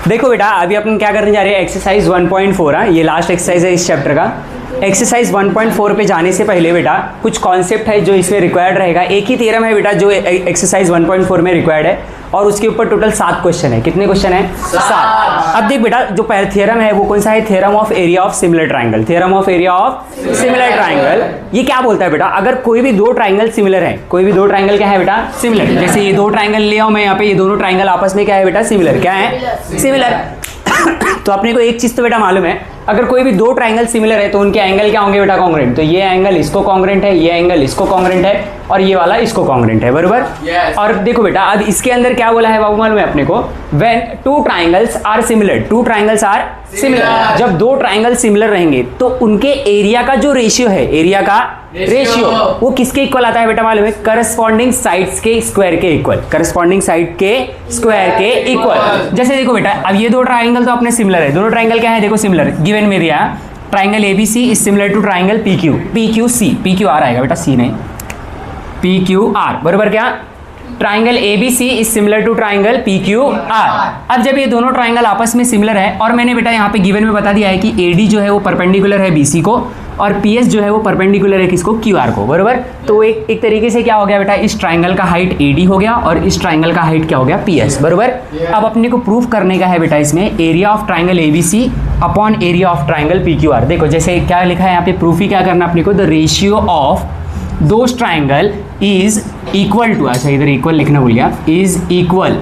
देखो बेटा अभी अपन क्या करने जा रहे हैं, एक्सरसाइज 1.4। हाँ, ये लास्ट एक्सरसाइज है इस चैप्टर का। एक्सरसाइज 1.4 पे जाने से पहले बेटा कुछ कॉन्सेप्ट है जो इसमें रिक्वायर्ड रहेगा। एक ही थ्योरम है बेटा जो एक्सरसाइज 1.4 में रिक्वायर्ड है और उसके ऊपर टोटल 7 क्वेश्चन है। कितने क्वेश्चन है? 7। अब देख बेटा जो पहला थ्योरम है वो कौन सा है? Theorem of area of similar triangle. Theorem of area of similar triangle ये क्या बोलता है बेटा, अगर कोई भी दो ट्राइंगल सिमिलर है, कोई भी दो ट्राइंगल क्या है बेटा? सिमिलर। जैसे ये दो ट्राइंगल ले आओ मैं यहाँ पे, ये दोनों ट्राइंगल आपस में क्या है बेटा? सिमिलर। क्या है? सिमिलर। तो अपने को एक चीज तो बेटा मालूम है, अगर कोई भी दो ट्राइंगल सिमिलर है तो उनके एंगल क्या होंगे बेटा? कॉन्ग्रुएंट। तो ये एंगल इसको कॉन्ग्रुएंट है, ये एंगल इसको कॉन्ग्रुएंट है और ये वाला इसको कॉन्ग्रुएंट है, बरोबर? और देखो बेटा अब इसके अंदर क्या बोला है बाबू मालूम है अपने को? When two triangles are similar, two triangles are similar, जब दो ट्राइंगल सिमिलर रहेंगे तो उनके एरिया का जो रेशियो है, एरिया का रेशियो वो किसके इक्वल आता है बेटा मालूम है? करस्पॉन्डिंग साइड्स के स्क्वायर के इक्वल। करस्पॉन्डिंग साइड के स्क्वायर के इक्वल। जैसे देखो बेटा अब ये दो ट्राइंगल तो अपने सिमिलर है, दोनों ट्राइंगल क्या है देखो सिमिलर, गिवन में दिया triangle ABC is similar to triangle PQ, PQC, PQR आएगा बेटा, सी नहीं पीक्यूआर, बरोबर? क्या triangle ABC is similar to triangle PQR. अब जब ये दोनों ट्राइंगल आपस में सिमिलर है और मैंने बेटा यहाँ पे गिवन में बता दिया है कि एडी जो है वो परपेंडिकुलर है बीसी को और पीएस जो है वो परपेंडिकुलर है किसको? क्यूआर को, बरोबर? तो एक तरीके से क्या हो गया बेटा, इस ट्राइंगल का हाइट एडी हो गया और इस ट्राइंगल का हाइट क्या हो गया? पीएस, बरोबर? अब अपने को प्रूफ करने का है बेटा इसमें area of triangle ABC upon area of triangle PQR. देखो जैसे क्या लिखा है यहाँ पे, प्रूफ ही क्या करना अपने को, the ratio of those triangle is equal to, अच्छा इधर इक्वल लिखना भूल गया, is equal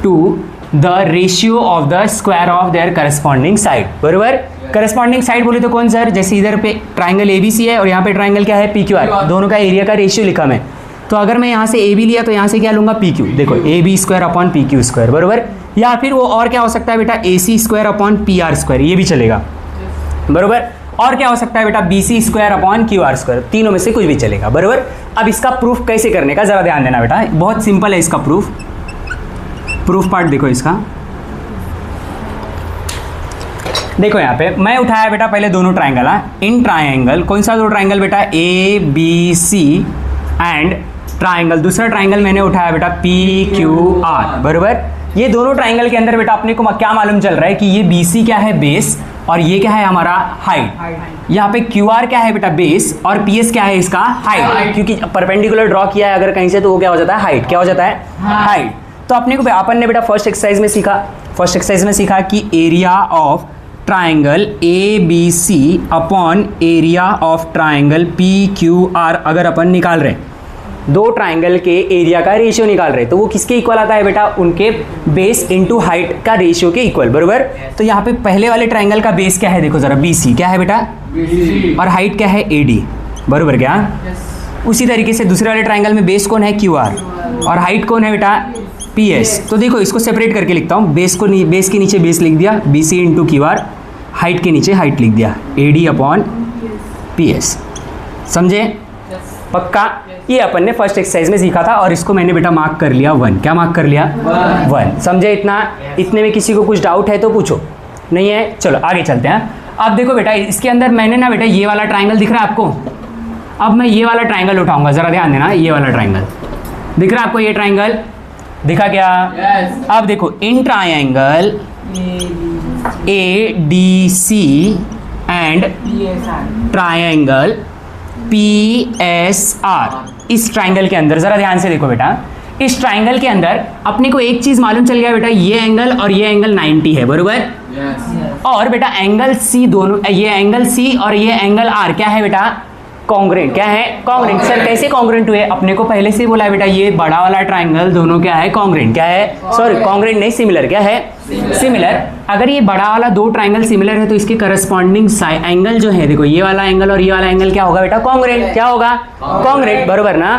to the ratio of the square of their corresponding side, बरोबर? करस्पॉन्डिंग साइड बोले तो कौन सर? जैसे इधर पे ट्राइंगल एबीसी है और यहाँ पे ट्राइंगल क्या है? पीक्यूआर, दोनों का एरिया का रेशियो लिखा मैं। तो अगर मैं यहाँ से ए बी लिया तो यहाँ से क्या लूंगा? पीक्यू। देखो A B square upon PQ square, बरोबर? या फिर वो और क्या हो सकता है बेटा? A C square upon P R square, ये भी चलेगा, बरोबर? और क्या हो सकता है बेटा? B C square upon Q R square, तीनों में से कुछ भी चलेगा, बरोबर? अब इसका प्रूफ कैसे करने का जरा ध्यान देना बेटा, बहुत सिंपल है इसका प्रूफ। प्रूफ पार्ट देखो इसका, देखो यहाँ पे मैं उठाया बेटा पहले दोनों ट्राइंगल। इन ट्राइंगल कौन सा दो ट्राइंगल बेटा? A B C and triangle, दूसरा ट्राइंगल मैंने उठाया बेटा पी क्यू आर, बरोबर? ये दोनों ट्राइंगल के अंदर बेटा अपने को क्या मालूम चल रहा है कि ये बी सी क्या है? बेस, और ये क्या है हमारा? हाइट। यहाँ पे क्यू आर क्या है बेटा? बेस, और पी एस क्या है इसका? हाइट। क्योंकि परपेंडिकुलर ड्रॉ किया है अगर कहीं से तो वो क्या हो जाता है? हाइट। क्या हो जाता है? हाइट। तो अपने को अपन ने बेटा फर्स्ट एक्सरसाइज में सीखा, फर्स्ट एक्सरसाइज में सीखा कि area of triangle A B C upon area of triangle P Q R अगर अपन निकाल रहे, दो ट्राइंगल के एरिया का रेशियो निकाल रहे तो वो किसके इक्वल आता है बेटा? उनके बेस इनटू हाइट का रेशियो के इक्वल, बरोबर? तो यहाँ पे पहले वाले ट्राइंगल का बेस क्या है देखो जरा, बी सी क्या है बेटा? BC। और हाइट क्या है? ए डी, बरोबर? क्या उसी तरीके से दूसरे वाले ट्राइंगल में बेस कौन है? क्यू आर, और हाइट कौन है बेटा? P S. तो देखो इसको सेपरेट करके लिखता हूँ, बेस को बेस के नीचे बेस लिख दिया, B C into Q R, height के नीचे हाइट लिख दिया, A D upon P S. समझे? पक्का? ये अपन ने फर्स्ट एक्सरसाइज में सीखा था और इसको मैंने बेटा मार्क कर लिया 1। क्या मार्क कर लिया? 1। समझे इतना? इतने में किसी को कुछ डाउट है तो पूछो, नहीं है? चलो आगे चलते हैं। अब देखो बेटा इसके अंदर मैंने ना बेटा ये वाला ट्राइंगल दिख रहा है आपको, अब मैं ये वाला ट्राइंगल उठाऊंगा, जरा ध्यान देना, ये वाला ट्राइंगल दिख रहा है आपको? ये ट्राइंगल दिखा क्या? अब देखो in triangle A D C and triangle P S R, इस ट्राइंगल के अंदर जरा ध्यान से देखो बेटा, इस ट्राइंगल के अंदर अपने को एक चीज मालूम चल गया बेटा, ये एंगल और ये एंगल 90 है, बरोबर? और बेटा एंगल सी दोनों, ये एंगल सी और ये एंगल आर क्या है बेटा? कॉन्ग्रुएंट। क्या है? कॉन्ग्रुएंट। सर कैसे कॉन्ग्रुएंट हुए? अपने को पहले से बोला है बेटा ये बड़ा वाला ट्राइंगल दोनों क्या है? कॉन्ग्रुएंट। क्या है? सॉरी कॉन्ग्रुएंट नहीं, सिमिलर। क्या है? सिमिलर। अगर ये बड़ा वाला दो ट्राइंगल सिमिलर है तो इसके करस्पॉन्डिंग एंगल जो है देखो, ये वाला एंगल और ये वाला एंगल क्या होगा बेटा? कॉन्ग्रुएंट। क्या होगा? कॉन्ग्रुएंट, बरोबर ना?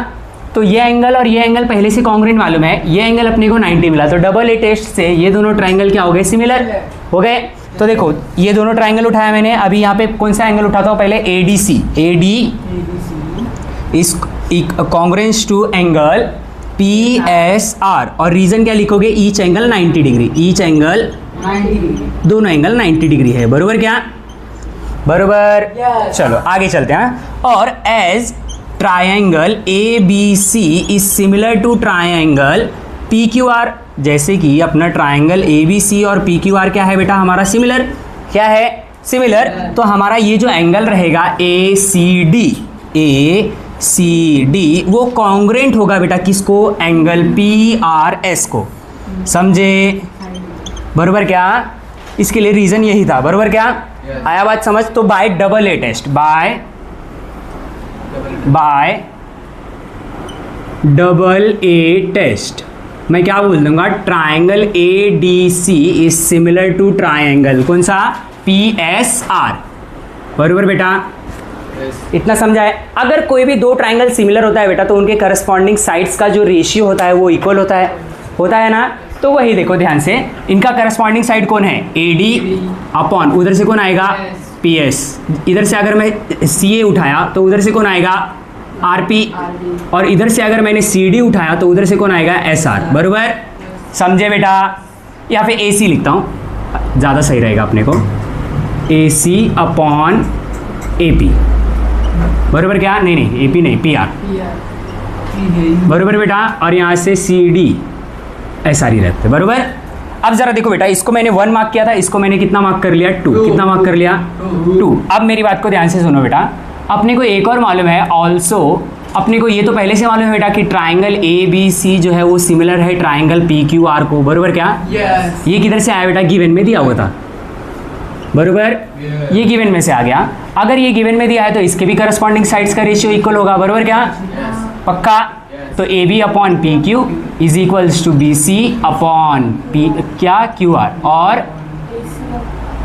तो ये एंगल और ये एंगल पहले से कॉन्ग्रुएंट मालूम है, ये एंगल अपने को 90 मिला, तो डबल ए टेस्ट से ये दोनों ट्राइंगल क्या हो गए? सिमिलर हो गए। तो देखो ये दोनों ट्राइंगल उठाया मैंने, अभी यहाँ पे कौन सा एंगल उठाता हूँ पहले? A D C. A D is congruence to angle P S R, और रीजन क्या लिखोगे? Each angle 90 degree, each angle 90 degree, दोनों एंगल 90 डिग्री है, बरोबर? क्या बरोबर? चलो आगे चलते हैं। और as triangle A B C is similar to triangle P Q R, जैसे कि अपना ट्राइंगल ए बी सी और पी क्यू आर क्या है बेटा हमारा सिमिलर, क्या है सिमिलर, तो हमारा ये जो एंगल रहेगा ए सी डी वो कॉन्ग्रेंट होगा बेटा किसको, एंगल पी आर एस को, समझे बरोबर क्या, इसके लिए रीजन यही था बरोबर क्या, आया बात समझ। तो by double A test, by double A test मैं क्या बोल दूंगा, triangle A D C is similar to triangle कौन सा, पी एस आर, बरोबर बेटा, इतना समझा है। अगर कोई भी दो ट्राइंगल सिमिलर होता है बेटा तो उनके करस्पॉन्डिंग साइड्स का जो रेशियो होता है वो इक्वल होता है ना, तो वही देखो ध्यान से, इनका करस्पॉन्डिंग साइड कौन है, ए डी अपॉन उधर से कौन आएगा, पी एस, इधर से अगर मैं सी ए उठाया तो उधर से कौन आएगा, आर पी, और इधर से अगर मैंने सी डी उठाया तो उधर से कौन आएगा, एस आर, बरोबर, समझे बेटा। या फिर ए सी लिखता हूँ, ज़्यादा सही रहेगा अपने को, ए सी अपॉन ए पी, बरोबर क्या, नहीं ए पी नहीं, पी आर, बरोबर बेटा, और यहाँ से सी डी एस आर ही रहते, बरोबर। अब जरा देखो बेटा, इसको मैंने 1 मार्क किया था, इसको मैंने कितना मार्क कर लिया, 2, कितना मार्क कर लिया, 2। अब मेरी बात को ध्यान से सुनो बेटा, अपने को एक और मालूम है ऑल्सो, अपने को ये तो पहले से मालूम है बेटा कि ट्राइंगल ए बी सी जो है वो सिमिलर है ट्राइंगल पी क्यू आर को, बरोबर क्या, ये किधर से आया बेटा, गिवन में दिया हुआ था, बरोबर, ये गिवन में से आ गया। अगर ये गिवन में दिया है तो इसके भी करस्पॉन्डिंग साइड्स का रेशियो इक्वल होगा, बरोबर क्या, पक्का। तो A B upon P Q is equals to B C upon P क्या क्यू आर, और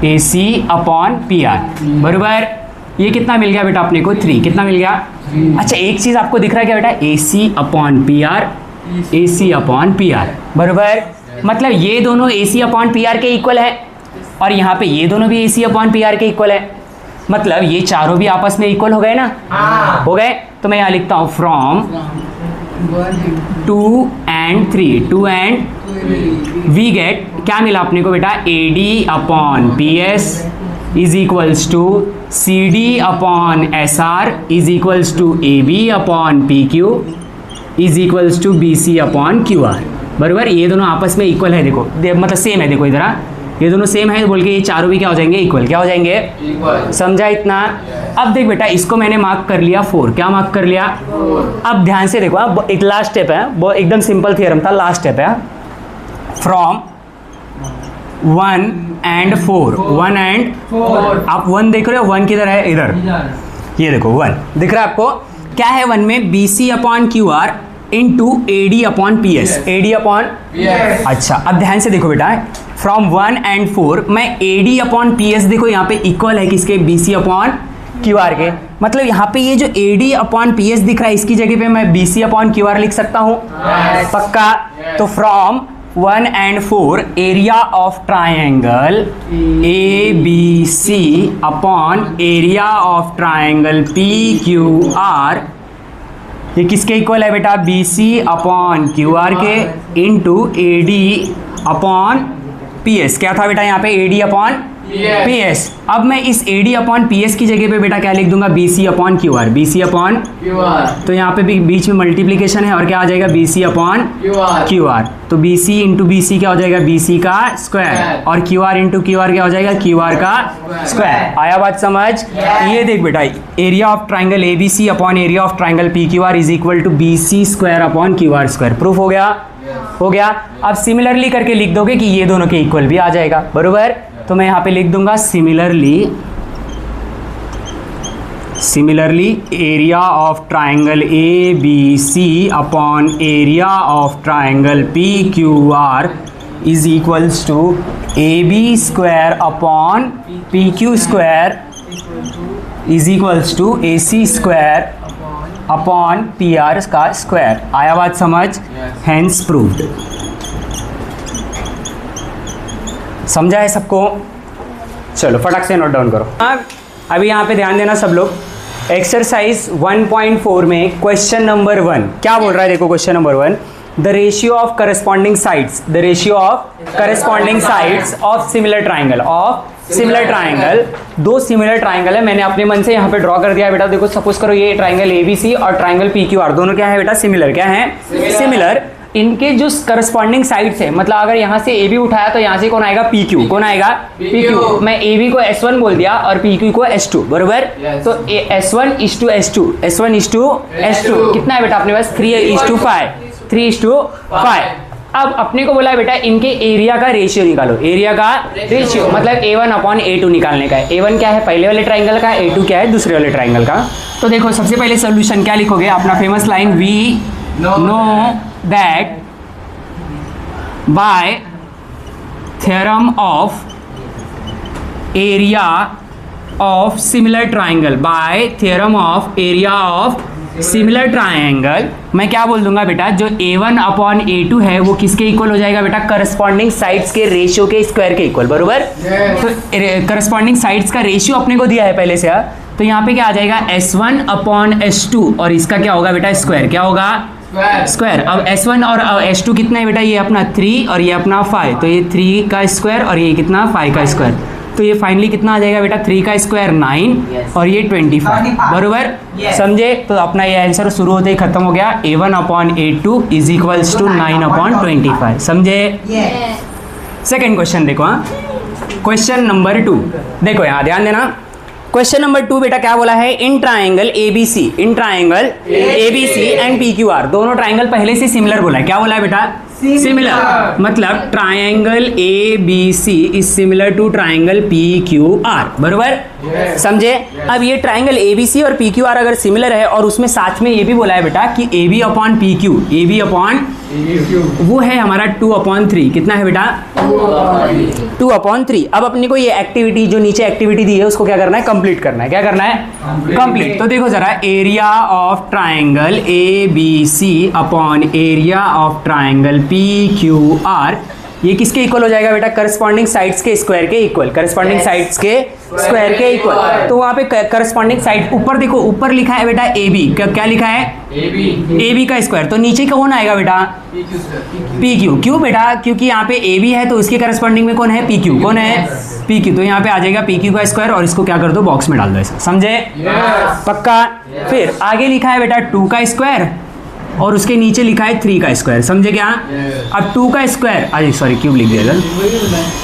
A C upon P R, बरोबर। ये कितना मिल गया बेटा अपने को, 3, कितना मिल गया। अच्छा एक चीज़ आपको दिख रहा है क्या बेटा, A C upon P are, A C upon P R, बरोबर, मतलब ये दोनों ए सी अपॉन पी आर के इक्वल है, और यहाँ पे ये दोनों भी ए सी अपॉन पी आर के इक्वल है, मतलब ये चारों भी आपस में इक्वल हो गए ना, हो गए। तो मैं यहाँ लिखता हूँ from 2 and 3, 2 and we get, क्या मिला अपने को बेटा, A D upon P S is equals to C D upon S R is equals to A B upon P Q is equals to B C upon Q R, बराबर। ये दोनों आपस में इक्वल है, देखो मतलब सेम है, देखो इधर ये दोनों सेम है बोल के ये चारों भी क्या हो जाएंगे, इक्वल, क्या हो जाएंगे, समझा इतना। अब देख बेटा, इसको मैंने मार्क कर लिया 4, क्या मार्क कर लिया। अब ध्यान से देखो, अब एक लास्ट स्टेप है, वो एकदम सिंपल थ्योरम था, लास्ट स्टेप है, फ्रॉम 1 and 4, 1 and 4, आप 1 देख रहे हो, 1 किधर है, इधर, ये देखो 1 दिख रहा है आपको, क्या है 1 में, B C upon Q R into A D upon P S, A D upon, अच्छा अब ध्यान से देखो बेटा, फ्रॉम 1 and 4 मैं A D upon P S, देखो यहाँ पे इक्वल है किसके, B C upon Q R के, मतलब यहाँ पे ये जो A D upon P S दिख रहा है इसकी जगह पे मैं B C upon Q R लिख सकता हूँ, पक्का। तो from 1 and 4 area of triangle A B C upon area of triangle P Q R, ये किसके इक्वल है बेटा, B C upon Q R के into A D upon P S, क्या था बेटा यहाँ पे, A D upon P S. अब मैं इस A D upon P S की जगह पे बेटा क्या लिख दूंगा, B C upon Q R, B C upon Q R, तो यहाँ पे भी बीच में मल्टीप्लीकेशन है और क्या आ जाएगा, B C upon Q R, तो B C into B C क्या हो जाएगा, बी सी का स्क्वायर, और Q R into Q R क्या हो जाएगा, क्यू आर का स्क्वायर। आया बात समझ। ये देख बेटा, area of triangle A B C upon area of triangle P Q R is equal to B C square upon Q R square, proof हो गया, हो गया। अब सिमिलरली करके लिख दोगे कि ये दोनों के इक्वल भी आ जाएगा, बरोबर। तो मैं यहाँ पे लिख दूंगा similarly area of triangle A B C upon area of triangle P Q R is equals to A B square upon P Q square is equals to A C square upon P R का square. आया बात समझ, hence proved. समझा है सबको, चलो फटाक से नोट डाउन करो। अभी यहाँ पे ध्यान देना सब लोग, एक्सरसाइज 1.4 में क्वेश्चन नंबर 1 क्या बोल रहा है, देखो question number 1, the ratio of corresponding sides, the ratio of corresponding sides of similar triangle, of similar triangle, दो सिमिलर ट्राइंगल है, मैंने अपने मन से यहाँ पे ड्रॉ कर दिया है बेटा। देखो सपोज करो ये ट्राइंगल ए बी सी और ट्राइंगल पी क्यू आर दोनों क्या है बेटा, सिमिलर, क्या है, सिमिलर। इनके जो करस्पॉन्डिंग साइड्स है, मतलब अगर यहाँ से ए बी उठाया तो यहाँ से कौन आएगा पी क्यू, कौन आएगा पी क्यू। मैं ए बी को S1 बोल दिया और पी क्यू को S2, बरोबर। तो S1 is to S2, S1 is to S2 कितना है बेटा अपने पास 3:5, 3:5। अब अपने को बोला है बेटा इनके एरिया का रेशियो निकालो, एरिया का रेशियो मतलब A1/A2 निकालने का है। A1 क्या है पहले वाले ट्राइंगल का, A2 क्या है दूसरे वाले ट्राइंगल का। तो देखो सबसे पहले सोल्यूशन क्या लिखोगे, अपना famous line we know that by theorem of area of similar triangle, by theorem of area of similar triangle, मैं क्या बोल दूंगा बेटा जो A1/A2 है वो किसके इक्वल हो जाएगा बेटा, करस्पॉन्डिंग साइड्स के रेशियो के स्क्वायर के इक्वल, बरोबर। तो करस्पॉन्डिंग साइड्स का रेशियो अपने को दिया है पहले से, तो यहाँ पे क्या आ जाएगा S1/S2 और इसका क्या होगा बेटा स्क्वायर, क्या होगा स्क्वायर। अब S1 और S2 कितना है बेटा, ये अपना 3 और ये अपना 5, तो ये 3 का स्क्वायर और ये कितना 5 का स्क्वायर, तो ये फाइनली कितना आ जाएगा बेटा 3 का स्क्वायर 9 और ये 25, बरोबर। समझे, तो अपना ये आंसर शुरू होते ही खत्म हो गया, A1/A2 इज इक्वल्स टू 9/25, समझे। सेकेंड क्वेश्चन देखो, क्वेश्चन नंबर 2 देखो, यहाँ ध्यान देना। क्वेश्चन नंबर 2 बेटा क्या बोला है, in triangle ABC, in triangle ABC and PQR, दोनों ट्राइंगल पहले से सिमिलर बोला है, क्या बोला है बेटा सिमिलर, मतलब triangle ABC is similar to triangle PQR, बरोबर समझे। अब ये ट्राइंगल ABC और PQR अगर सिमिलर है और उसमें साथ में ये भी बोला है बेटा कि AB/PQ, वो है हमारा 2/3, कितना है बेटा 2/3। अब अपने को ये एक्टिविटी जो नीचे एक्टिविटी दी है उसको क्या करना है, कंप्लीट करना है, क्या करना है कंप्लीट। तो देखो जरा, area of triangle ABC upon area of triangle PQR, ये किसके इक्वल हो जाएगा बेटा, करस्पॉन्डिंग साइड्स के स्क्वायर के इक्वल, करस्पॉन्डिंग साइड्स के स्क्वायर के इक्वल। तो वहाँ पे करस्पॉन्डिंग साइड ऊपर देखो, ऊपर लिखा है बेटा AB, क्या लिखा है AB का स्क्वायर, तो नीचे कौन आएगा बेटा PQ, क्यों बेटा, क्योंकि यहाँ पे AB है तो उसके करस्पॉन्डिंग में कौन है PQ, कौन है PQ, तो यहाँ पे आ जाएगा PQ का स्क्वायर और इसको क्या कर दो बॉक्स में डाल दो, ऐसा समझे पक्का। फिर आगे लिखा है बेटा 2 का स्क्वायर और उसके नीचे लिखा है 3 का स्क्वायर, समझे क्या। अब 2 का स्क्वायर, अरे सॉरी क्यूब लिख दिया,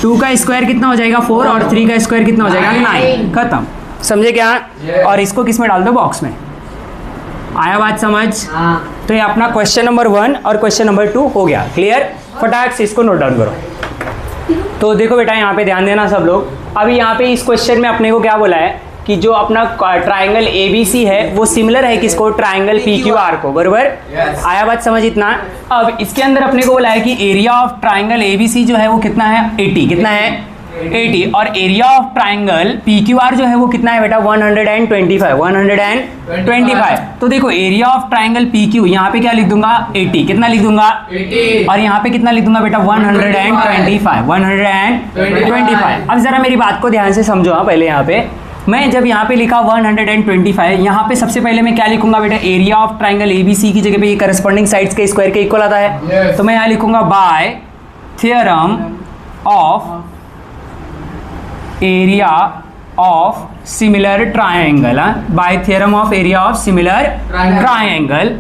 2 का स्क्वायर कितना हो जाएगा 4 और 3 का स्क्वायर कितना हो जाएगा 9, खत्म, समझे क्या। और इसको किस में डाल दो बॉक्स में, आया बात समझ। तो ये अपना क्वेश्चन नंबर 1 और क्वेश्चन नंबर 2 हो गया क्लियर, फटाक से इसको नोट डाउन करो। तो देखो बेटा यहाँ पे ध्यान देना सब लोग, अभी यहाँ पे इस क्वेश्चन में अपने को क्या बोला है कि जो अपना ट्राइंगल ABC है वो सिमिलर है किसको, ट्राइंगल PQR को, बरोबर आया बात समझ इतना। अब इसके अंदर अपने को बोला है कि एरिया ऑफ ट्राइंगल ABC जो है वो कितना है 80, कितना है 80, और एरिया ऑफ ट्राइंगल PQR जो है वो कितना है बेटा 125। तो देखो एरिया ऑफ ट्राइंगल PQ यहाँ पे क्या लिख दूंगा 80, कितना लिख दूंगा 80, और यहाँ पे कितना लिख दूंगा बेटा 125। अब जरा मेरी बात को ध्यान से समझो, पहले यहाँ पे मैं जब यहाँ पे लिखा 125, यहाँ पे सबसे पहले मैं क्या लिखूंगा बेटा, एरिया ऑफ ट्राइंगल ABC की जगह पे ये करस्पॉन्डिंग साइड्स के स्क्वायर के इक्वल आता है, तो मैं यहाँ लिखूंगा bye theorem of area of similar triangle, by theorem of area of similar triangle.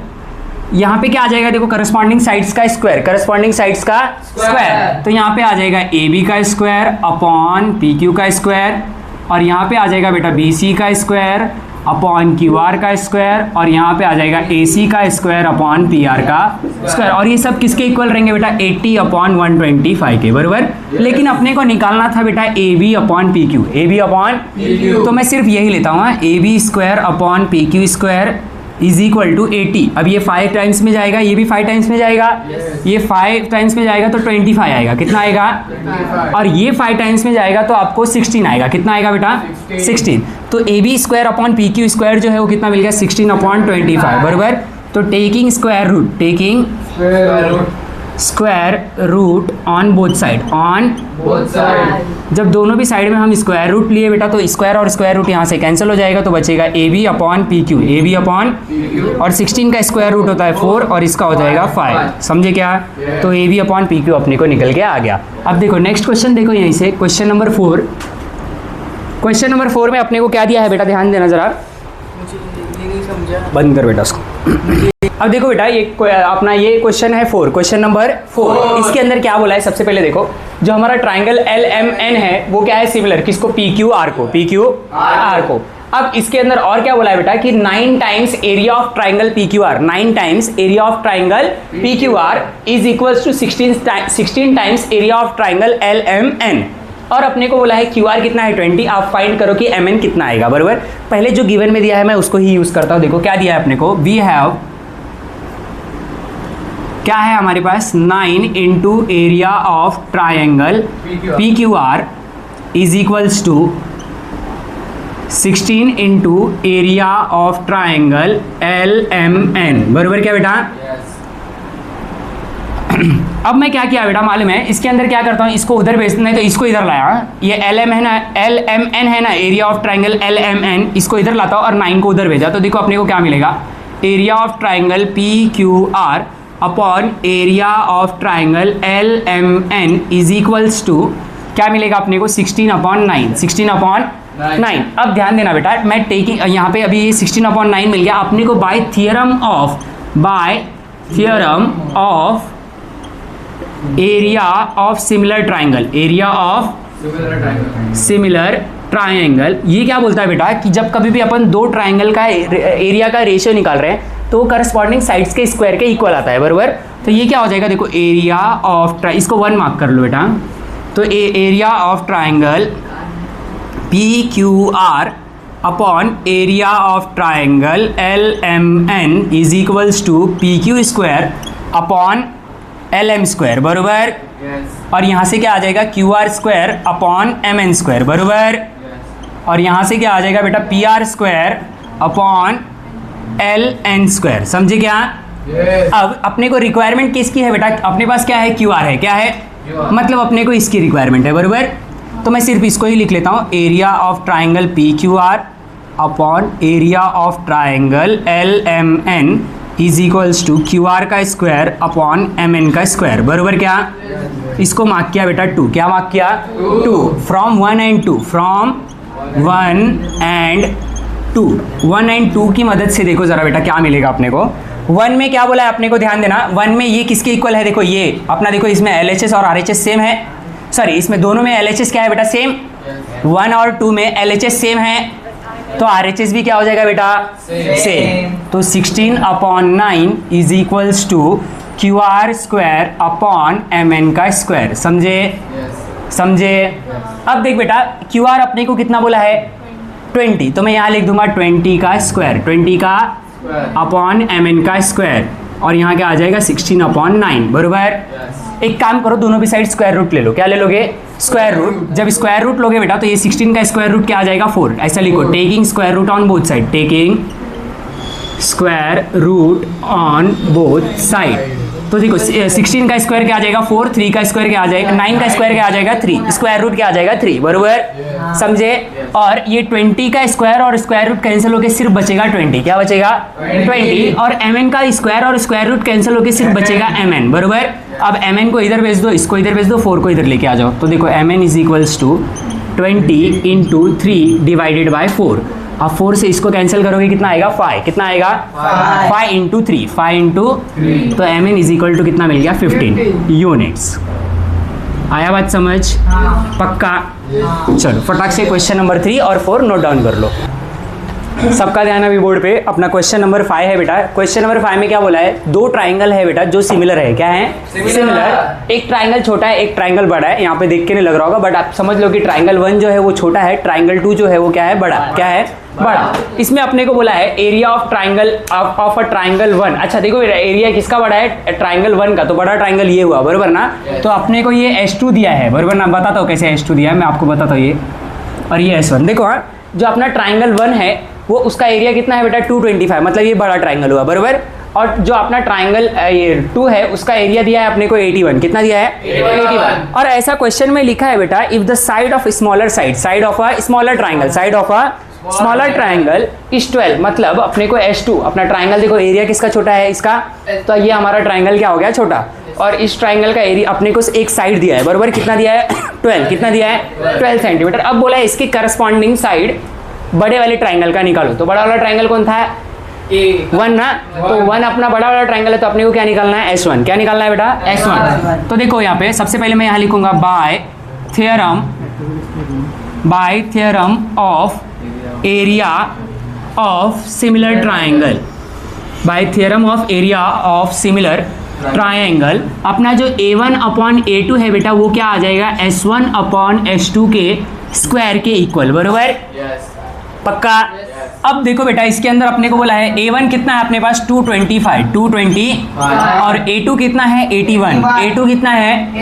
यहाँ पे क्या आ जाएगा देखो, करस्पॉन्डिंग साइड्स का स्क्वायर, करस्पॉन्डिंग साइड्स का स्क्वायर, तो यहाँ पे आ जाएगा AB का स्क्वायर अपॉन PQ का स्क्वायर, और यहाँ पे आ जाएगा बेटा BC का स्क्वायर अपॉन QR का स्क्वायर, और यहाँ पे आ जाएगा AC का स्क्वायर अपॉन PR का स्क्वायर, और ये सब किसके इक्वल रहेंगे बेटा 80/125 के, बराबर। लेकिन अपने को निकालना था बेटा AB/PQ, AB/PQ, तो मैं सिर्फ यही लेता हूँ AB square upon PQ square is equal to 80। अब ये 5 टाइम्स में जाएगा, ये भी 5 टाइम्स में जाएगा, ये 5 टाइम्स में जाएगा तो 25 आएगा, कितना आएगा, और ये 5 टाइम्स में जाएगा तो आपको 16 आएगा, कितना आएगा बेटा 16। तो AB square upon PQ square जो है वो कितना मिल गया 16/25, बराबर। तो taking square root on both side, जब दोनों भी साइड में हम स्क्वायर रूट लिए बेटा तो स्क्वायर और स्क्वायर रूट यहाँ से कैंसिल हो जाएगा, तो बचेगा AB/PQ, और 16 का स्क्वायर रूट होता है 4 और इसका हो जाएगा 5, समझे क्या। तो AB/PQ अपने को निकल के आ गया। अब देखो नेक्स्ट क्वेश्चन, देखो यहीं से क्वेश्चन नंबर 4। क्वेश्चन नंबर 4 में अपने को क्या दिया है बेटा, ध्यान देना जरा, बंद कर बेटा उसको। अब देखो बेटा ये अपना ये क्वेश्चन है 4, क्वेश्चन नंबर 4। इसके अंदर क्या बोला है, सबसे पहले देखो जो हमारा ट्राइंगल एल एम एन है वो क्या है, सिमिलर किसको, पी क्यू आर को, पी क्यू आर को। अब इसके अंदर और क्या बोला है बेटा कि 9 times area of triangle P Q R, 9 times area of triangle P Q R is equals to 16 times area of triangle L M N. और अपने को बोला है क्यू आर कितना है 20, आप फाइंड करो कि एम एन कितना आएगा, बराबर। पहले जो गिवन में दिया है मैं उसको ही यूज करता हूं। देखो क्या दिया है अपने को, वी हैव, क्या है हमारे पास, 9 into area of triangle P Q R is equals to 16 into area of triangle L M N, बराबर क्या बेटा। अब मैं क्या किया बेटा मालूम है, इसके अंदर क्या करता हूँ, इसको उधर भेजता, नहीं तो इसको इधर लाया, ये एल एम है ना, एल एम एन है ना, area of triangle L M N, इसको इधर लाता हूँ और 9 को उधर भेजा, तो देखो अपने को क्या मिलेगा, area of triangle P Q R upon area of triangle L M N is equals to क्या मिलेगा अपने को, 16/9, 16/9। अब ध्यान देना बेटा, मैं टेकिंग यहाँ पे अभी 16/9 मिल गया अपने को by theorem of area of similar triangle, area of similar triangle. ये क्या बोलता है बेटा कि जब कभी भी अपन दो ट्राइंगल का एरिया का रेशियो निकाल रहे हैं तो वो करस्पॉन्डिंग साइड्स के स्क्वायर के इक्वल आता है, बराबर। तो ये क्या हो जाएगा, देखो एरिया ऑफ इसको 1 मार्क कर लो बेटा, तो area of triangle P Q R upon area of triangle L M N is equals to P Q square upon L M square, बराबर। और यहाँ से क्या आ जाएगा, Q R square upon M N square, बराबर। और यहाँ से क्या आ जाएगा बेटा, P R square upon L N square, समझे क्या। अब अपने को रिक्वायरमेंट किसकी है बेटा, अपने पास क्या है, क्यू आर है, क्या है, मतलब अपने को इसकी रिक्वायरमेंट है, बराबर। तो मैं सिर्फ इसको ही लिख लेता हूँ, area of triangle P Q R upon area of triangle L M N is equals to Q R का स्क्वायर अपॉन एम एन का स्क्वायर, बराबर क्या। इसको मार्क किया बेटा 2, क्या मार्क किया 2, from 1 and 2, from 1 and 2, 1 and 2 की मदद से देखो जरा बेटा क्या मिलेगा अपने को। 1 में क्या बोला है अपने को, ध्यान देना, 1 में ये किसके इक्वल है, देखो ये अपना, देखो इसमें एल एच एस और आर एच एस सेम है, सॉरी इसमें दोनों में एल एच एस क्या है बेटा सेम, 1 और 2 में एल एच एस सेम है, तो आर एच एस भी क्या हो जाएगा बेटा सेम। तो 16/9 is equals to Q R square upon M N का स्क्वायर, समझे समझे। अब देख बेटा क्यू आर अपने को कितना बोला है 20, तो मैं यहाँ लिख दूंगा 20 का स्क्वायर, 20 का अपॉन एम एन का स्क्वायर, और यहाँ क्या आ जाएगा 16/9, बराबर। एक काम करो, दोनों भी साइड स्क्वायर रूट ले लो, क्या ले लोगे, स्क्वायर रूट। जब स्क्वायर रूट लोगे बेटा तो ये 16 का स्क्वायर रूट क्या आ जाएगा 4, ऐसा लिखो, taking square root on both side, taking square root on both side. तो देखो 16 का स्क्वायर क्या आ जाएगा 4, 3 का स्क्वायर क्या आ जाएगा, 9 का स्क्वायर क्या आ जाएगा 3, स्क्वायर रूट क्या आ जाएगा 3, बराबर, समझे। और ये 20 का स्क्वायर और स्क्वायर रूट कैंसिल होकर सिर्फ बचेगा 20, क्या बचेगा 20, और एम एन का स्क्वायर और स्क्वायर रूट कैंसिल होकर सिर्फ बचेगा एम एन, बराबर। अब एम एन को इधर भेज दो, इसको इधर भेज दो, 4 को इधर लेके आ जाओ, तो देखो M N is equals to 20 into 3 divided by 4। अब 4 से इसको कैंसिल करोगे कितना आएगा 5, कितना आएगा 5 इंटू 3, 5 इंटू 3, तो M N is equal to कितना मिल गया 15 यूनिट्स। आया बात समझ, पक्का। चलो फटाक से क्वेश्चन नंबर 3 और 4 नोट डाउन कर लो, सबका ध्यान अभी बोर्ड पे। अपना क्वेश्चन नंबर 5 है बेटा, क्वेश्चन नंबर 5 में क्या बोला है, दो ट्राइंगल है बेटा जो सिमिलर है, क्या है सिमिलर। एक ट्राइंगल छोटा है, एक ट्राइंगल बड़ा है, यहाँ पे देख के नहीं लग रहा होगा बट आप समझ लो कि ट्राइंगल 1 जो है वो छोटा है, ट्राइंगल 2 जो है वो क्या है बड़ा, क्या है बड़ा। इसमें अपने को बोला है area of triangle of a triangle 1। अच्छा देखो एरिया किसका बड़ा है, ट्राइंगल 1 का, तो बड़ा ट्राइंगल ये हुआ, बराबर ना। तो अपने को ये S2 दिया है, बराबर ना, बताता हूँ कैसे S2 दिया है, मैं आपको बताता हूँ ये, और ये S1। देखो हाँ, जो अपना ट्राइंगल 1 है वो उसका एरिया कितना है बेटा 225, मतलब ये बड़ा ट्राइंगल हुआ, बराबर। और जो अपना ट्राइंगल ये 2 है उसका एरिया दिया है अपने को 81, कितना दिया है 81। और ऐसा क्वेश्चन में लिखा है बेटा, if the side of smaller side of a smaller triangle is 12, मतलब अपने को S2 अपना ट्राइंगल, देखो एरिया किसका छोटा है इसका, तो ये हमारा ट्राइंगल क्या हो गया छोटा, और इस ट्राइंगल का एरिया अपने को एक साइड दिया है, बराबर, कितना दिया है 12, कितना दिया है 12 सेंटीमीटर। अब बोला है इसकी करस्पॉन्डिंग साइड बड़े वाले ट्राइंगल का निकालो, तो बड़ा वाला ट्राइंगल कौन था 1 ना, तो 1 अपना बड़ा वाला ट्राइंगल है, तो अपने को क्या निकालना है, S1। क्या निकालना है बेटा, S1। तो देखो यहाँ पे सबसे पहले मैं यहाँ लिखूंगा bye theorem of area of similar triangle, by theorem of area of similar triangle. अपना जो A1 अपॉन A2 है बेटा, वो क्या आ जाएगा, S1 अपॉन S2 के स्क्वायर के इक्वल, बरोबर, पक्का। अब देखो बेटा, इसके अंदर अपने को बोला है A1 कितना है अपने पास, 220 और A2 कितना है, 81। A2 कितना है,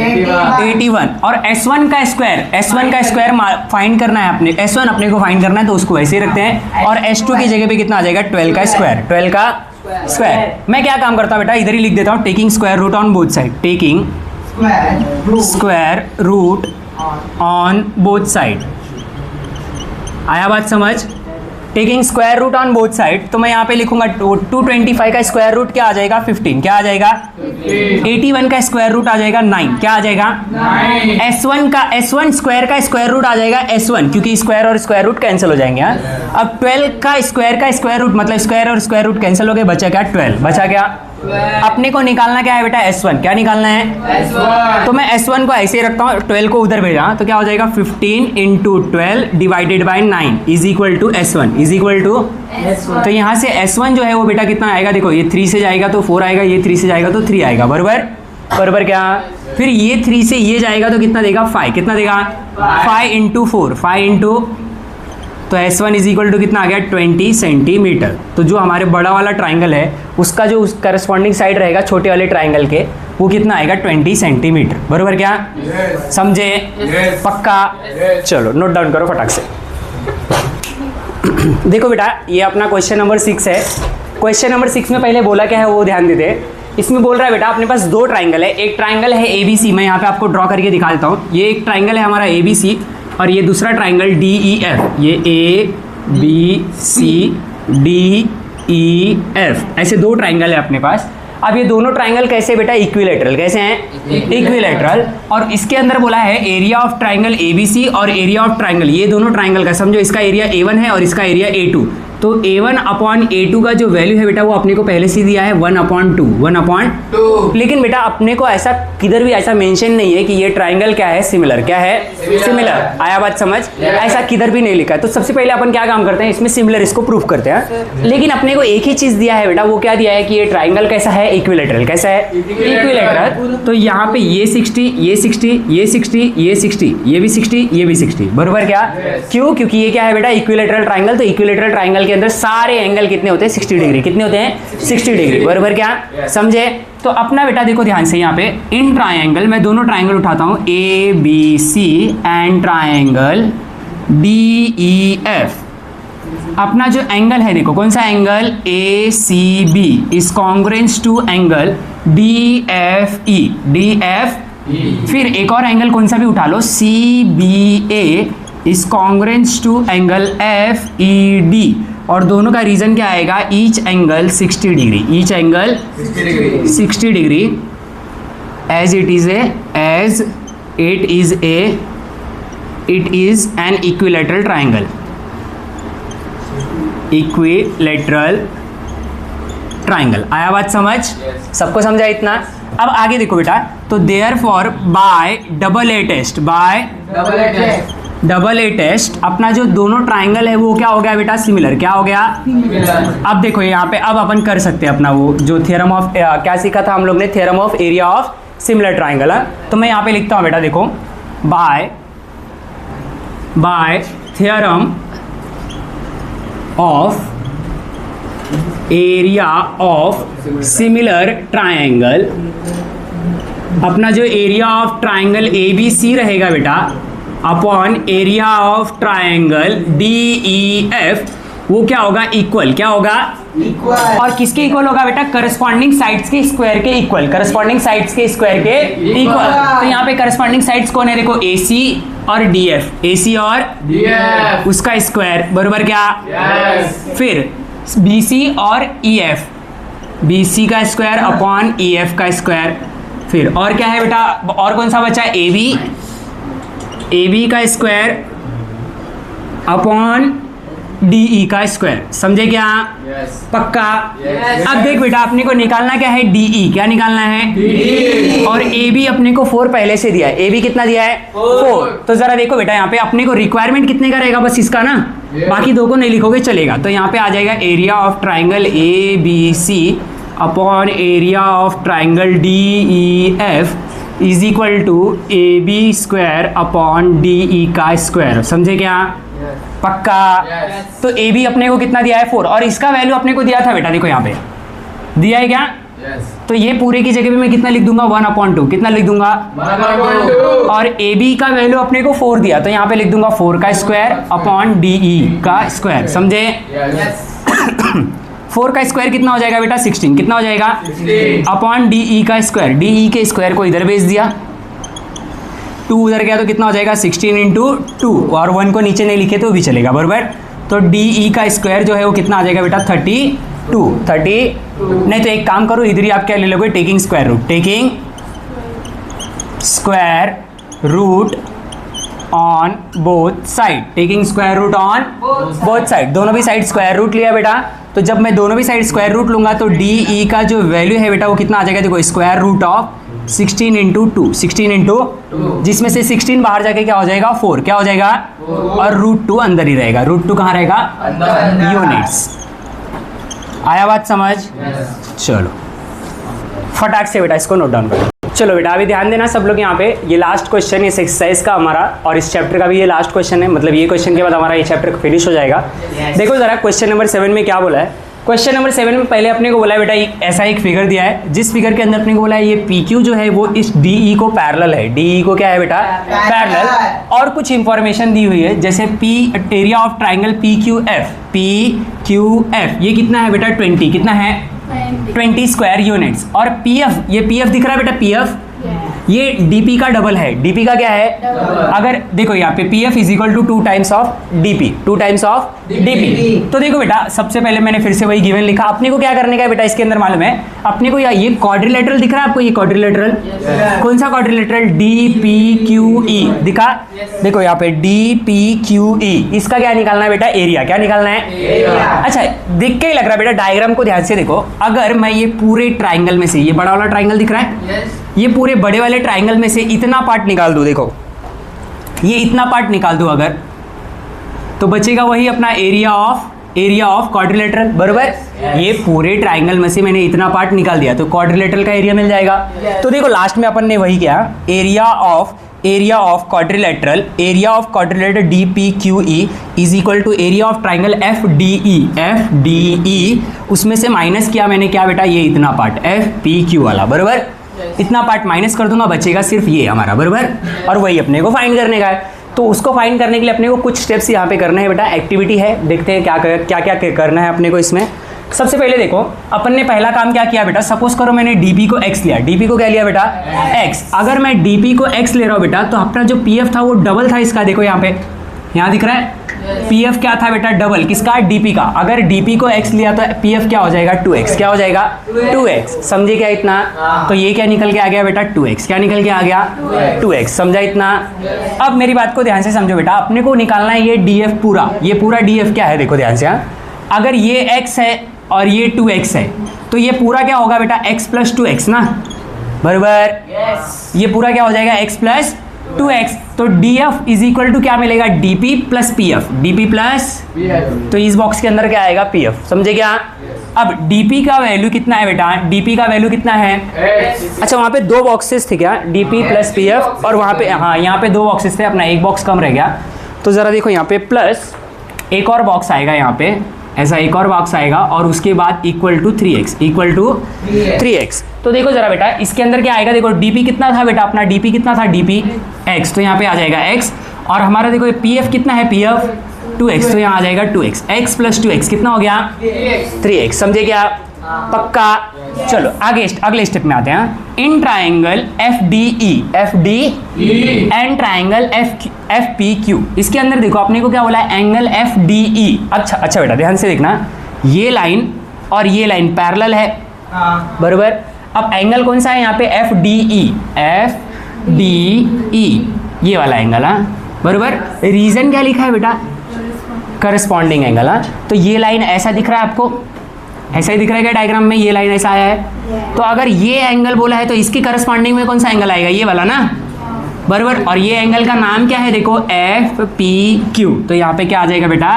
81 और S1 का स्क्वायर फाइंड करना है अपने, S1 अपने को फाइंड करना है, तो उसको ऐसे ही रखते हैं। और S2 की जगह पे कितना आ जाएगा, 12 का स्क्वायर। मैं क्या काम करता हूँ बेटा, इधर ही लिख देता हूँ, taking square root on both side, taking square root on both side. आया बात समझ, taking square root on both side. तो मैं यहाँ पे लिखूंगा 225 का स्क्वायर रूट क्या आ जाएगा, 15। क्या आ जाएगा, 81 का स्क्वायर रूट आ जाएगा 9। क्या आ जाएगा, 9। S1 स्क्वायर का स्क्वायर रूट आ जाएगा S1, क्योंकि स्क्वायर और स्क्वायर रूट कैंसिल हो जाएंगे। अब 12 का स्क्वायर रूट मतलब स्क्वायर और स्क्वायर रूट कैंसिल हो गए, बचा क्या, 12। बचा क्या, अपने को निकालना क्या है बेटा, S1। क्या निकालना है, S1। तो मैं S1 को ऐसे ही रखता हूँ, 12 को उधर भेजा, तो क्या हो जाएगा, 15 × 12 divided by 9 is equal to S1, is equal to. तो यहाँ से S1 जो है वो बेटा कितना आएगा, देखो ये 3 से जाएगा तो 4 आएगा, ये 3 से जाएगा तो 3 आएगा, बराबर क्या। फिर ये 3 से ये जाएगा तो कितना देगा, 5। कितना देगा, 5 × 4, 5 × तो S1 इज इक्वल टू कितना आ गया, 20 सेंटीमीटर। तो जो हमारे बड़ा वाला ट्राइंगल है उसका जो उस करस्पॉन्डिंग साइड रहेगा छोटे वाले ट्राइंगल के, वो कितना आएगा, 20 सेंटीमीटर, बरोबर क्या, समझे, पक्का। चलो नोट डाउन करो फटाक से। देखो बेटा, ये अपना क्वेश्चन नंबर 6 है। क्वेश्चन नंबर 6 में पहले बोला क्या है वो ध्यान देते। इसमें बोल रहा है बेटा अपने पास 2 ट्राइंगल है, एक ट्राइंगल है ABC, मैं यहाँ पे आपको ड्रॉ करके दिखा देता हूँ। ये एक ट्राइंगल है हमारा ABC और ये दूसरा ट्राइंगल DEF, ये ABC DEF, ऐसे 2 ट्राइंगल है अपने पास। अब ये दोनों ट्राइंगल कैसे बेटा, इक्विलेटरल। कैसे हैं, इक्विलेटरल। और इसके अंदर बोला है एरिया ऑफ ट्राइंगल ABC और एरिया ऑफ ट्राइंगल, ये दोनों ट्राइंगल का समझो, इसका एरिया A1 है और इसका एरिया A2। तो A1 अपॉन A2 का जो वैल्यू है बेटा वो अपने को पहले से दिया है 1/2। लेकिन बेटा अपने को ऐसा किधर भी ऐसा मेंशन नहीं है कि ये ट्राइंगल क्या है, सिमिलर। क्या है, सिमिलर। आया बात समझ, ऐसा किधर भी नहीं लिखा है। तो सबसे पहले अपन क्या काम करते हैं, इसमें सिमिलर इसको प्रूफ करते हैं। लेकिन अपने को एक ही चीज दिया है बेटा, वो क्या दिया है कि ये ट्राइंगल कैसा है, इक्विलेटरल। कैसा है, इक्विलेटरल। तो यहाँ पे ये 60, ये 60, ये 60, ये 60, ये भी 60, ये भी 60, बरोबर क्या। क्यों, क्योंकि ये क्या है बेटा, इक्विलेटरल ट्राइंगल। तो इक्विलेटरल ट्राइंगल के अंदर सारे एंगल कितने होते हैं, 60 डिग्री। कितने होते हैं, 60 डिग्री, बरोबर क्या, समझे। तो अपना बेटा देखो ध्यान से, यहाँ पे इन ट्राइंगल मैं दोनों ट्राइंगल उठाता हूँ, ABC एंड ट्राइंगल DEF। अपना जो एंगल है देखो, कौन सा angle, ACB is congruent to angle DFE। फिर एक और एंगल कौन सा भी उठा लो, CBA is congruent to angle FED। और दोनों का रीजन क्या आएगा, each angle 60 degree, each angle 60 degree, as it is an equilateral triangle, equilateral triangle. आया बात समझ, सबको समझा इतना। अब आगे देखो बेटा, तो therefore by double A test अपना जो दोनों ट्राइंगल है वो क्या हो गया बेटा, सिमिलर। क्या हो गया, अब देखो यहाँ पे अब अपन कर सकते हैं अपना वो जो थ्योरम ऑफ क्या सीखा था हम लोग ने, theorem of area of similar triangle. तो मैं यहाँ पे लिखता हूँ बेटा, देखो bye theorem of area of similar triangle, अपना जो एरिया ऑफ ट्राइंगल ABC रहेगा बेटा upon area of triangle DEF, वो क्या होगा, इक्वल। क्या होगा, इक्वल। और किसके इक्वल होगा बेटा, करस्पॉन्डिंग साइड्स के स्क्वायर के इक्वल, करस्पॉन्डिंग साइड्स के स्क्वायर के इक्वल। तो यहाँ पे करस्पॉन्डिंग साइड्स कौन है, देखो AC और DF, AC और DF उसका स्क्वायर, बरोबर क्या, फिर BC और EF, BC का स्क्वायर अपॉन EF का स्क्वायर। फिर और क्या है बेटा, और कौन सा बचा, AB का स्क्वायर अपॉन डी ई का स्क्वायर, समझे क्या? पक्का? अब देख बेटा, अपने को निकालना क्या है? D E. क्या निकालना है? और ए बी अपने को 4 पहले से दिया है। ए बी कितना दिया है? 4। तो जरा देखो बेटा, यहाँ पे अपने को रिक्वायरमेंट कितने का रहेगा? बस इसका ना, बाकी दो को नहीं लिखोगे चलेगा। तो यहाँ पे आ जाएगा area of triangle A B C upon area of triangle D E F is equal to A B square upon D E का स्क्वायर, समझे क्या? पक्का? तो ए बी अपने को कितना दिया है? 4, और इसका वैल्यू अपने को दिया था बेटा, देखो यहाँ पे दिया है क्या? तो ये पूरे की जगह पे मैं कितना लिख दूंगा? 1/2। कितना लिख दूंगा? 1/2। और ए बी का वैल्यू अपने को 4 दिया, तो यहाँ पे लिख दूंगा 4 का स्क्वायर अपॉन डी ई का स्क्वायर, समझे? 4 का स्क्वायर कितना हो जाएगा बेटा? 16। कितना हो जाएगा? अपॉन डी ई का स्क्वायर। डी ई के स्क्वायर को इधर भेज दिया, 2 उधर गया तो कितना हो जाएगा? 16 इंटू 2, और 1 को नीचे नहीं लिखे तो भी चलेगा, बराबर? तो डी ई का स्क्वायर जो है वो कितना आ जाएगा बेटा? 30 नहीं तो एक काम करो, इधर ही आप क्या ले लोगे? Taking square root. Taking square root on both side. Taking square root on both side, दोनों भी साइड स्क्वायर रूट लिया बेटा। तो जब मैं दोनों भी साइड स्क्वायर रूट लूंगा तो डी ई का जो वैल्यू है बेटा वो कितना आ जाएगा? देखो, square root of 16 into 2, 16 into, जिसमें से 16 बाहर जाके क्या हो जाएगा? 4। क्या हो जाएगा? और √2 अंदर ही रहेगा। √2 कहाँ रहेगा? यूनिट्स। आया बात समझ? चलो फटाक से बेटा इसको नोट डाउन करो। चलो बेटा अभी ध्यान देना सब लोग, यहाँ पे ये लास्ट क्वेश्चन इस एक्सरसाइज का हमारा, और इस चैप्टर का भी ये लास्ट क्वेश्चन है। मतलब ये क्वेश्चन के बाद हमारा ये चैप्टर फिनिश हो जाएगा। देखो जरा क्वेश्चन नंबर 7 में क्या बोला है। क्वेश्चन नंबर 7 में पहले अपने को बोला है बेटा, ऐसा एक फिगर दिया है, जिस फिगर के अंदर अपने को बोला है ये पी क्यू जो है वो इस डी ई को पैरेलल है। डी ई को क्या है बेटा? पैरेलल। और कुछ इंफॉर्मेशन दी हुई है, जैसे P area of triangle P Q F, ये कितना है बेटा? 20। कितना है? 20 स्क्वायर यूनिट्स। और पी एफ, ये पी एफ दिख रहा है बेटा? पी एफ ये डीपी का डबल है। डीपी का क्या है? अगर देखो यहाँ पे P F is equal to 2 times of DP, 2 times of DP. तो देखो बेटा, सबसे पहले मैंने फिर से वही गिवन लिखा। अपने को क्या करने का है बेटा इसके अंदर मालूम है? अपने को ये क्वाड्रिलेटरल दिख रहा है आपको? ये क्वाड्रिलेटरल, कौन सा क्वाड्रिलेटरल? डी पी क्यू ई दिखा? देखो यहाँ पे डी पी क्यू ई, इसका क्या निकालना है बेटा? एरिया। क्या निकालना है? अच्छा, देख के ही लग रहा है बेटा, डायग्राम को ध्यान से देखो। अगर मैं ये पूरे ट्राइंगल में से, ये बड़ा वाला ट्राइंगल दिख रहा है, ये पूरे बड़े वाले ट्राइंगल में से इतना पार्ट निकाल दूं, देखो ये इतना पार्ट निकाल दूं अगर, तो बचेगा वही अपना एरिया ऑफ क्वाड्रिलेटरल, बरोबर? ये पूरे ट्राइंगल में से मैंने इतना पार्ट निकाल दिया तो क्वाड्रिलेटरल का एरिया मिल जाएगा। तो देखो लास्ट में अपन ने वही किया, area of quadrilateral D P Q E is equal to area of triangle F D E, उसमें से माइनस किया मैंने क्या बेटा? ये इतना पार्ट एफ पी क्यू वाला, बरोबर? इतना पार्ट माइनस कर दूंगा, बचेगा सिर्फ ये हमारा, बरोबर? और वही अपने को फाइंड करने का है। तो उसको फाइंड करने के लिए अपने को कुछ स्टेप्स यहाँ पे करना है बेटा। एक्टिविटी है, देखते हैं क्या करना है अपने को इसमें। सबसे पहले देखो, अपन ने पहला काम क्या किया बेटा? सपोज करो मैंने डीपी को एक्स लिया। डीपी को क्या लिया बेटा? एक्स। अगर मैं डीपी को एक्स ले रहा हूँ बेटा, तो अपना जो पीएफ था वो डबल था इसका। देखो यहाँ पे, यहाँ दिख रहा है पीएफ क्या था बेटा? डबल। किसका? डीपी का। अगर डीपी को एक्स लिया तो पीएफ क्या हो जाएगा? 2x। क्या हो जाएगा? 2x। समझे क्या इतना? तो ये क्या निकल के आ गया बेटा? 2x। क्या निकल के आ गया? 2x। समझा इतना? अब मेरी बात को ध्यान से समझो बेटा, अपने को निकालना है ये डीएफ पूरा। ये पूरा डीएफ क्या है? देखो ध्यान से। अगर ये x है और ये 2x है, तो ये पूरा क्या होगा बेटा? x प्लस 2x ना, बराबर? ये पूरा क्या हो जाएगा? x plus 2x। तो df इज इक्वल टू क्या मिलेगा? dp plus pf। dp plus, तो इस बॉक्स के अंदर क्या आएगा? pf। समझे क्या? अब dp का वैल्यू कितना है बेटा? dp का वैल्यू कितना है? अच्छा, वहाँ पे 2 बॉक्सेस थे क्या? dp प्लस pf, और वहाँ पे, हाँ यहाँ पे 2 बॉक्सेस थे, अपना एक बॉक्स कम रह गया। तो ज़रा देखो यहाँ पे प्लस एक और बॉक्स आएगा, यहाँ पे ऐसा एक और बॉक्स आएगा, और उसके बाद इक्वल टू 3x। तो देखो जरा बेटा इसके अंदर क्या आएगा? देखो dp कितना था बेटा? अपना dp कितना था? dp x। तो यहाँ पे आ जाएगा x, और हमारा देखो pf कितना है? pf 2x। तो यहाँ आ जाएगा 2x। x प्लस 2x कितना हो गया? 3x। समझे क्या? पक्का? चलो आगे अगले स्टेप में आते हैं। In triangle F D E and triangle F P Q, इसके अंदर देखो अपने को क्या बोला है? एंगल एफ डी ई। अच्छा बेटा ध्यान से देखना, ये लाइन और ये लाइन पैरेलल है, बरोबर? अब एंगल कौन सा है यहाँ पे? एफ डी ई, ये वाला एंगल, हाँ बरोबर? रीजन क्या लिखा है बेटा? Corresponding angle. हाँ, तो ये लाइन ऐसा दिख रहा है आपको, ऐसा ही दिख रहा है क्या डायग्राम में, ये लाइन ऐसा आया है। तो अगर ये एंगल बोला है तो इसकी करस्पॉन्डिंग में कौन सा एंगल आएगा, ये वाला ना, बराबर। और ये एंगल का नाम क्या है, देखो एफ पी क्यू। तो यहाँ पे क्या आ जाएगा बेटा,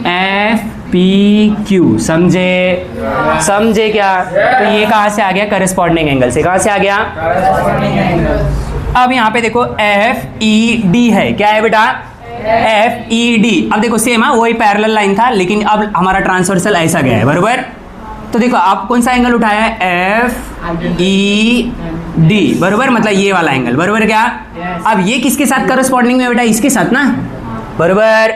एफ पी क्यू। समझे, समझे क्या। तो ये कहाँ से आ गया, करस्पॉन्डिंग एंगल से। कहाँ से आ गया, अब यहाँ पे देखो एफ ई डी है, क्या है बेटा, एफ ई डी। अब देखो सेम है, वही पैरेलल लाइन था लेकिन अब हमारा ट्रांसवर्सल ऐसा गया है, बराबर। तो देखो आप कौन सा एंगल उठाया है, एफ ई डी, बराबर, मतलब ये वाला एंगल, बराबर क्या। अब ये किसके साथ करस्पॉन्डिंग में बेटा, इसके साथ ना, बराबर।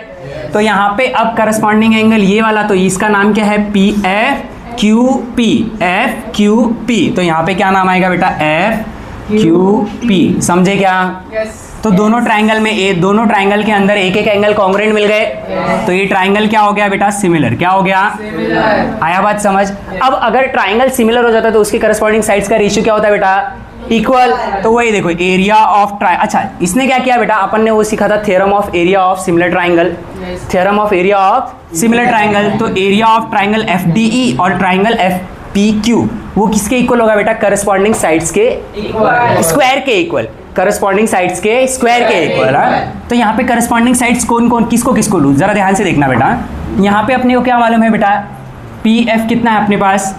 तो यहाँ पे अब करस्पॉन्डिंग एंगल ये वाला, तो इसका नाम क्या है, P F Q P, F Q P. तो यहाँ पे क्या नाम आएगा बेटा, एफ क्यू पी। समझे क्या। तो दोनों ट्राइंगल में दोनों ट्राइंगल के अंदर एक एक एंगल कॉन्ग्रुएंट मिल गए। तो ये ट्राइंगल क्या हो गया बेटा, सिमिलर। क्या हो गया, आया बात समझ। अब अगर ट्राइंगल सिमिलर हो जाता है तो उसकी करस्पॉन्डिंग साइड्स का रेशियो क्या होता है बेटा, इक्वल। तो वही देखो एरिया ऑफ अच्छा इसने क्या किया बेटा, अपन ने वो सीखा था theorem of area of similar triangle, theorem of area of similar triangle. तो area of triangle F D E और ट्राइंगल एफ पी क्यू वो किसके इक्वल होगा बेटा, करस्पॉन्डिंग साइड्स के स्क्वायर के इक्वल, करस्पॉन्डिंग साइड्स के स्क्वायर के इक्वल। तो यहाँ पे करस्पॉन्डिंग साइड्स कौन कौन, किसको किसको लूँ, जरा ध्यान से देखना बेटा। यहाँ पे अपने को क्या मालूम है बेटा, पी एफ कितना है अपने पास,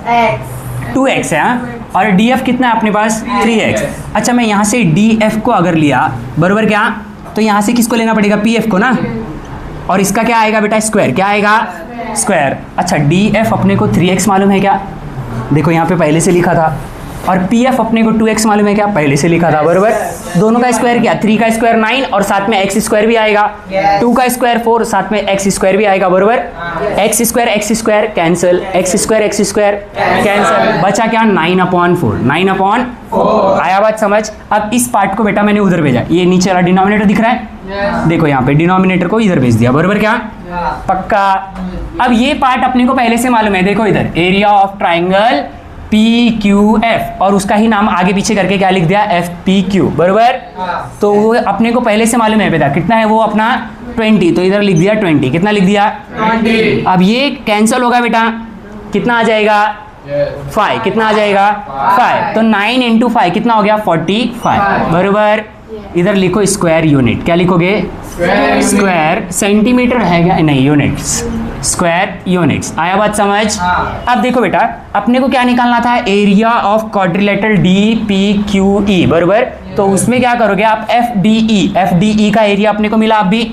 2x है। और डी एफ कितना है अपने पास, 3x। अच्छा मैं यहाँ से डी एफ को अगर लिया, बराबर क्या, तो यहाँ से किसको लेना पड़ेगा, पी एफ को ना। और इसका क्या आएगा बेटा, स्क्वायर। क्या आएगा, स्क्वायर। अच्छा डी एफ अपने को 3x मालूम है क्या, देखो यहाँ पे पहले से लिखा था। और पी एफ अपने को 2x मालूम है क्या, पहले से लिखा था, बराबर। दोनों का स्क्वायर क्या, 3 का स्क्वायर 9 और साथ में x स्क्वायर भी आएगा, 2 का स्क्वायर 4 साथ में x स्क्वायर भी आएगा, बराबर। x square cancel, x square cancel, बचा क्या, 9/4, 9/4। आया बात समझ। अब इस पार्ट को बेटा मैंने उधर भेजा, ये नीचे वाला डिनोमिनेटर दिख रहा है, देखो यहाँ पे डिनोमिनेटर को इधर भेज दिया, बराबर क्या, पक्का। अब ये पार्ट अपने को पहले से मालूम है, देखो इधर area of triangle P Q F और उसका ही नाम आगे पीछे करके क्या लिख दिया, एफ पी क्यू, बराबर। तो वो अपने को पहले से मालूम है बेटा, कितना है वो अपना 20, तो इधर लिख दिया 20। कितना लिख दिया, 20। अब ये कैंसिल होगा बेटा, कितना आ जाएगा, 5। कितना आ जाएगा, 5। तो 9 × 5 कितना हो गया, 45, बराबर। इधर लिखो स्क्वायर यूनिट, क्या लिखोगे, स्क्वायर सेंटीमीटर है क्या, नहीं यूनिट्स, स्क्वायर यूनिट्स। आया बात समझ। अब देखो बेटा अपने को क्या निकालना था, area of quadrilateral D P Q ई, बराबर। तो उसमें क्या करोगे आप, एफ डी ई का एरिया अपने को मिला, अब भी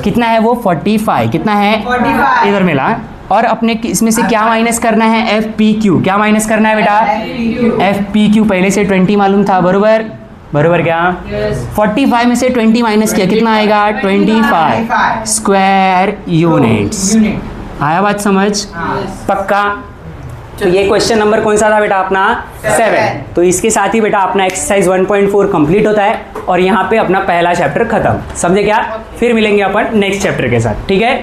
कितना है वो, 45। कितना है, 45 इधर मिला। और अपने इसमें से क्या माइनस करना है, एफ पी क्यू। क्या माइनस करना है बेटा, एफ पी क्यू पहले से 20 मालूम था, बराबर, बराबर क्या, 45 में से 20 माइनस किया, कितना आएगा, 25 स्क्वायर यूनिट्स। आया बात समझ, पक्का। तो ये क्वेश्चन नंबर कौन सा था बेटा अपना, 7। तो इसके साथ ही बेटा अपना एक्सरसाइज 1.4 कंप्लीट होता है और यहाँ पे अपना पहला चैप्टर खत्म। समझे क्या। फिर मिलेंगे अपन नेक्स्ट चैप्टर के साथ, ठीक है।